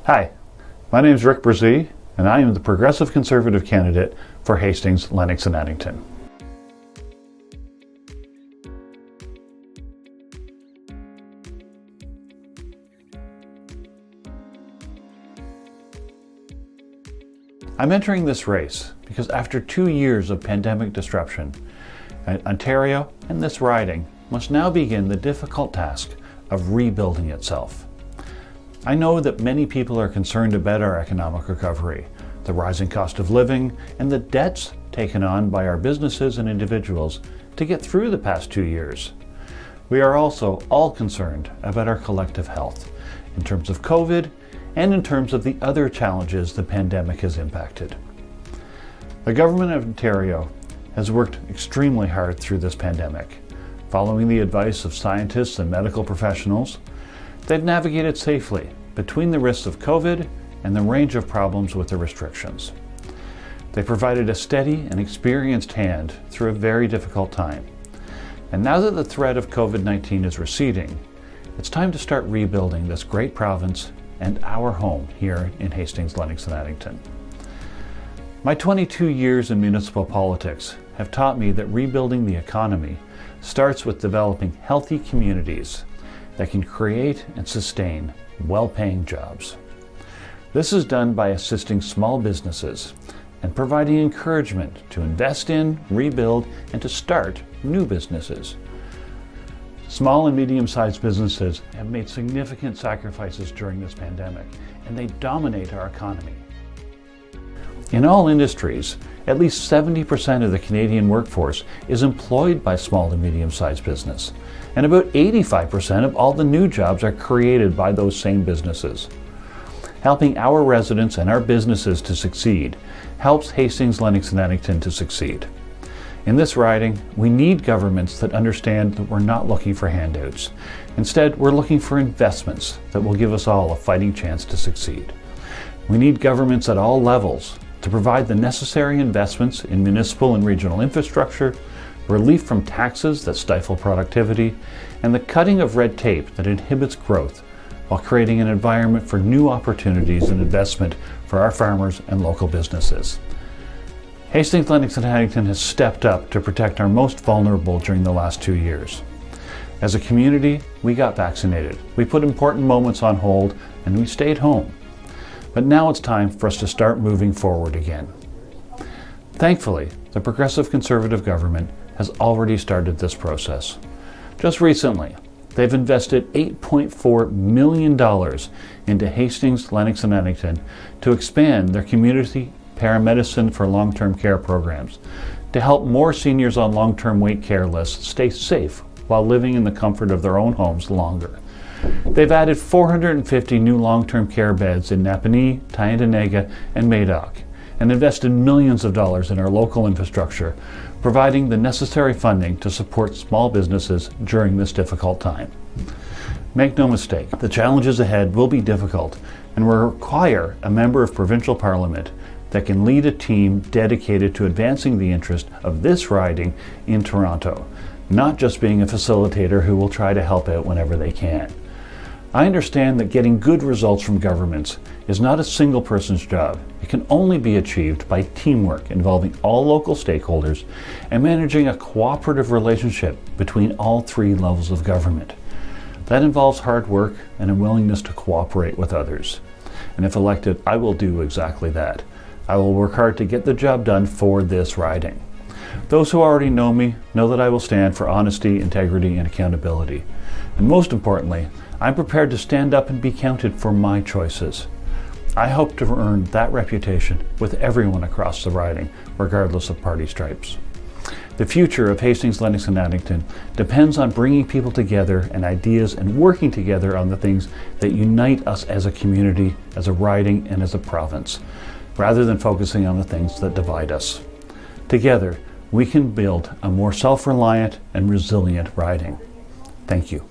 Hi, my name is Rick Brzee, and I am the Progressive Conservative candidate for Hastings-Lennox Addington. I'm entering this race because after 2 years of pandemic disruption, Ontario and this riding must now begin the difficult task of rebuilding itself. I know that many people are concerned about our economic recovery, the rising cost of living, and the debts taken on by our businesses and individuals to get through the past 2 years. We are also all concerned about our collective health in terms of COVID and in terms of the other challenges the pandemic has impacted. The Government of Ontario has worked extremely hard through this pandemic. Following the advice of scientists and medical professionals, they've navigated safely between the risks of COVID and the range of problems with the restrictions. They provided a steady and experienced hand through a very difficult time. And now that the threat of COVID-19 is receding, it's time to start rebuilding this great province and our home here in Hastings-Lennox Addington. My 22 years in municipal politics have taught me that rebuilding the economy starts with developing healthy communities that can create and sustain well-paying jobs. This is done by assisting small businesses and providing encouragement to invest in, rebuild, and to start new businesses. Small and medium-sized businesses have made significant sacrifices during this pandemic, and they dominate our economy. In all industries, at least 70% of the Canadian workforce is employed by small and medium-sized business, and about 85% of all the new jobs are created by those same businesses. Helping our residents and our businesses to succeed helps Hastings-Lennox Addington to succeed. In this riding, we need governments that understand that we're not looking for handouts. Instead, we're looking for investments that will give us all a fighting chance to succeed. We need governments at all levels to provide the necessary investments in municipal and regional infrastructure, relief from taxes that stifle productivity, and the cutting of red tape that inhibits growth while creating an environment for new opportunities and investment for our farmers and local businesses. Hastings-Lennox Addington has stepped up to protect our most vulnerable during the last 2 years. As a community, we got vaccinated. We put important moments on hold and we stayed home. But now it's time for us to start moving forward again. Thankfully, the Progressive Conservative government has already started this process. Just recently, they've invested $8.4 million into Hastings-Lennox Addington to expand their community paramedicine for long-term care programs to help more seniors on long-term wait care lists stay safe while living in the comfort of their own homes longer. They've added 450 new long-term care beds in Napanee, Tyendinaga, and Madoc, and invested millions of dollars in our local infrastructure, providing the necessary funding to support small businesses during this difficult time. Make no mistake, the challenges ahead will be difficult and will require a member of provincial parliament that can lead a team dedicated to advancing the interest of this riding in Toronto, not just being a facilitator who will try to help out whenever they can. I understand that getting good results from governments is not a single person's job. It can only be achieved by teamwork involving all local stakeholders and managing a cooperative relationship between all 3 levels of government. That involves hard work and a willingness to cooperate with others. And if elected, I will do exactly that. I will work hard to get the job done for this riding. Those who already know me know that I will stand for honesty, integrity, and accountability. And most importantly, I'm prepared to stand up and be counted for my choices. I hope to earn that reputation with everyone across the riding, regardless of party stripes. The future of Hastings-Lennox Addington depends on bringing people together and ideas and working together on the things that unite us as a community, as a riding, and as a province, rather than focusing on the things that divide us. Together, we can build a more self-reliant and resilient riding. Thank you.